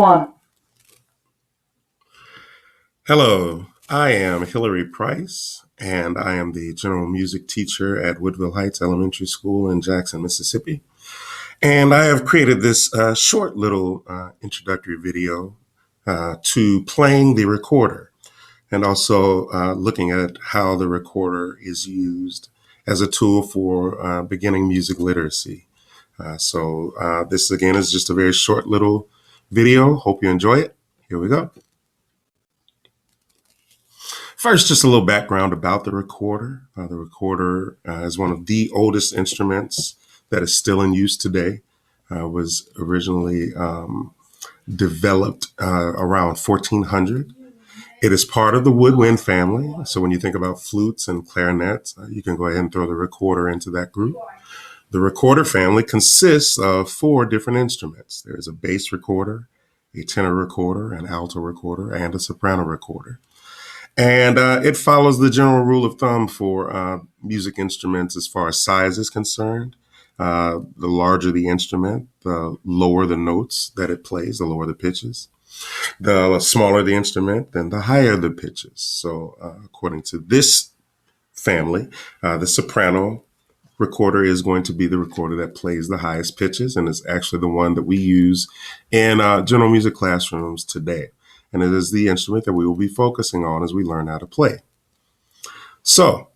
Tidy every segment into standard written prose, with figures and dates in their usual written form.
One. Hello, I am Hillary Price, and I am the general music teacher at Woodville Heights Elementary School in Jackson, Mississippi. And I have created this short little introductory video to playing the recorder and also looking at how the recorder is used as a tool for beginning music literacy. So this again is just a very short little video. Hope you enjoy it. Here we go. First, just a little background about the recorder. The recorder is one of the oldest instruments that is still in use today. Was originally developed around 1400. It is part of the woodwind family. So when you think about flutes and clarinets, you can go ahead and throw the recorder into that group. The recorder family consists of 4 different instruments. There is a bass recorder, a tenor recorder, an alto recorder, and a soprano recorder. And it follows the general rule of thumb for music instruments as far as size is concerned. The larger the instrument, the lower the notes that it plays, the lower the pitches. The smaller the instrument, then the higher the pitches. So according to this family, the soprano recorder is going to be the recorder that plays the highest pitches, and is actually the one that we use in general music classrooms today. And it is the instrument that we will be focusing on as we learn how to play. So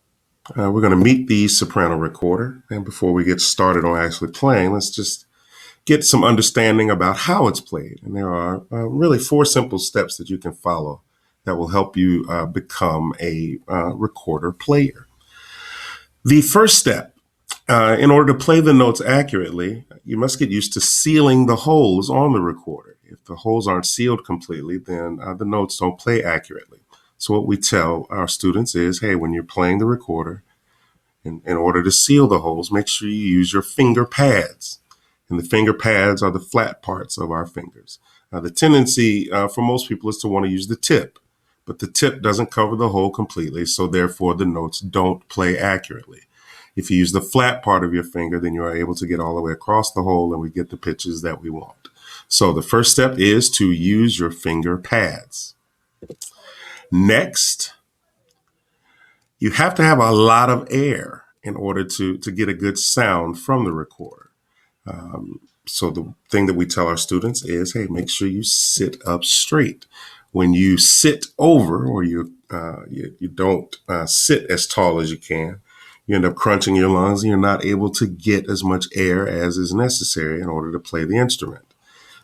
we're going to meet the soprano recorder. And before we get started on actually playing, let's just get some understanding about how it's played. And there are really 4 simple steps that you can follow that will help you become a recorder player. The first step, in order to play the notes accurately, you must get used to sealing the holes on the recorder. If the holes aren't sealed completely, then the notes don't play accurately. So what we tell our students is, hey, when you're playing the recorder, in order to seal the holes, make sure you use your finger pads. And the finger pads are the flat parts of our fingers. The tendency for most people is to want to use the tip, but the tip doesn't cover the hole completely, so therefore the notes don't play accurately. If you use the flat part of your finger, then you are able to get all the way across the hole and we get the pitches that we want. So the first step is to use your finger pads. Next, you have to have a lot of air in order to get a good sound from the recorder. So the thing that we tell our students is, hey, make sure you sit up straight. When you sit over, or you don't sit as tall as you can, you end up crunching your lungs and you're not able to get as much air as is necessary in order to play the instrument.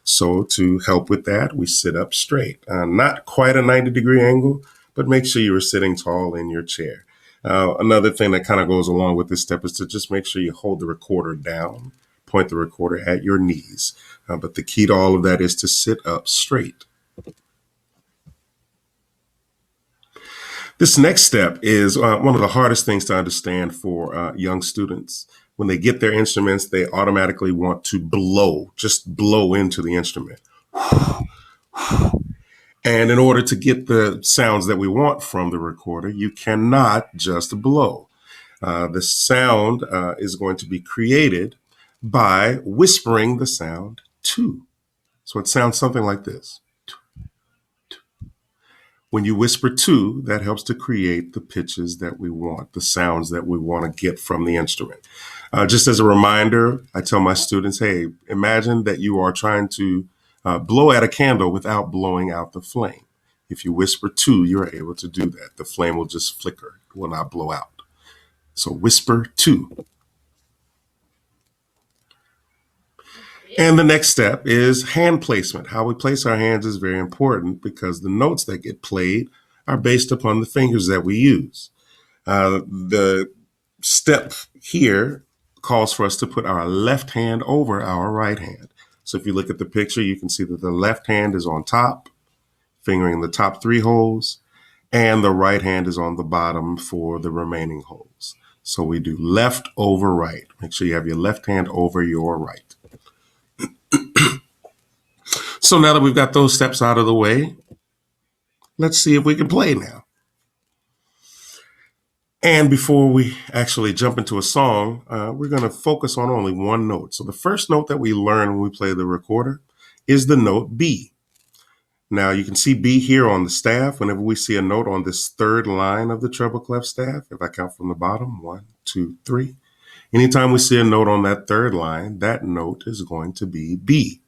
So to help with that, we sit up straight, not quite a 90-degree angle, but make sure you are sitting tall in your chair. Another thing that kind of goes along with this step is to just make sure you hold the recorder down, point the recorder at your knees. But the key to all of that is to sit up straight. This next step is one of the hardest things to understand for young students. When they get their instruments, they automatically want to just blow into the instrument. And in order to get the sounds that we want from the recorder, you cannot just blow. The sound is going to be created by whispering the sound to. So it sounds something like this. When you whisper to, that helps to create the pitches that we want, the sounds that we want to get from the instrument. Just as a reminder, I tell my students, hey, imagine that you are trying to blow at a candle without blowing out the flame. If you whisper to, you're able to do that. The flame will just flicker, it will not blow out. So whisper to. And the next step is hand placement. How we place our hands is very important because the notes that get played are based upon the fingers that we use. The step here calls for us to put our left hand over our right hand. So if you look at the picture, you can see that the left hand is on top, fingering the top 3 holes, and the right hand is on the bottom for the remaining holes. So we do left over right. Make sure you have your left hand over your right. So now that we've got those steps out of the way, let's see if we can play now. And before we actually jump into a song, we're going to focus on only one note. So the first note that we learn when we play the recorder is the note B. Now you can see B here on the staff. Whenever we see a note on this third line of the treble clef staff, if I count from the bottom, 1, 2, 3. Anytime we see a note on that third line, that note is going to be B.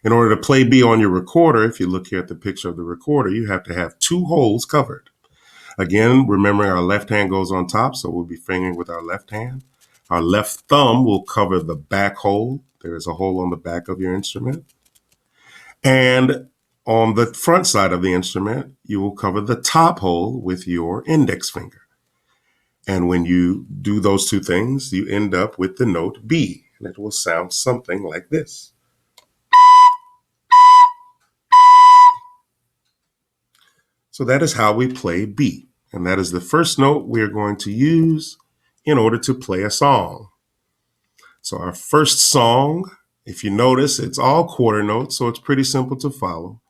In order to play B on your recorder, if you look here at the picture of the recorder, you have to have 2 holes covered. Again, remembering our left hand goes on top, so we'll be fingering with our left hand. Our left thumb will cover the back hole. There is a hole on the back of your instrument. And on the front side of the instrument, you will cover the top hole with your index finger. And when you do those 2 things, you end up with the note B. And it will sound something like this. So that is how we play B. And that is the first note we are going to use in order to play a song. So our first song, if you notice, it's all quarter notes, so it's pretty simple to follow.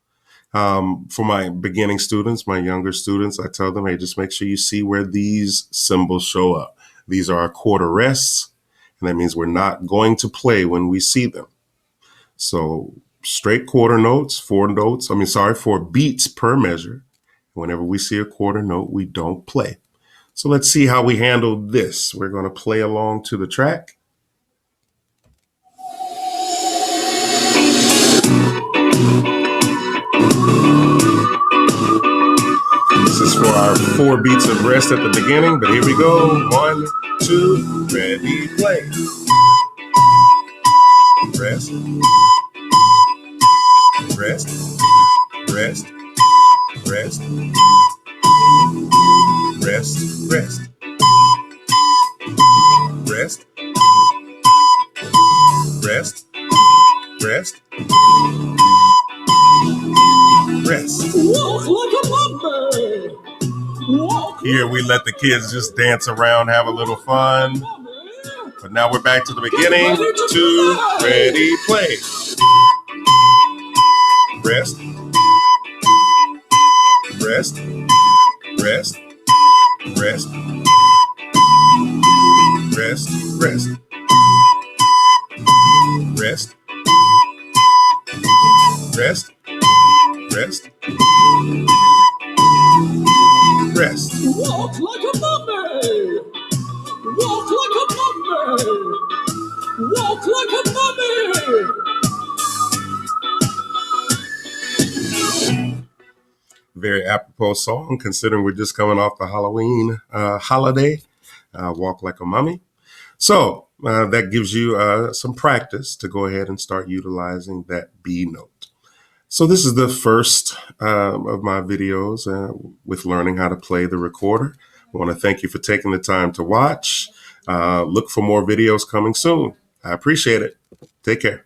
For my beginning students, my younger students, I tell them, hey, just make sure you see where these symbols show up. These are our quarter rests, and that means we're not going to play when we see them. So straight quarter notes, 4 beats per measure. Whenever we see a quarter note, we don't play. So let's see how we handle this. We're going to play along to the track. This is for our 4 beats of rest at the beginning, but here we go. 1, 2, ready, play. Rest, rest, rest, rest, rest, rest, rest, rest, rest, rest. Walk like a mummy. Here we let the kids just dance around, have a little fun. But now we're back to the beginning. 2, ready, play. Rest, rest, rest, rest, rest, rest, rest, rest, rest, rest. Walk like a mummy. Walk like a mummy. Walk like a mummy. Very apropos song, considering we're just coming off the Halloween holiday, Walk Like a Mummy. So that gives you some practice to go ahead and start utilizing that B note. So this is the first of my videos with learning how to play the recorder. I want to thank you for taking the time to watch. Look for more videos coming soon. I appreciate it. Take care.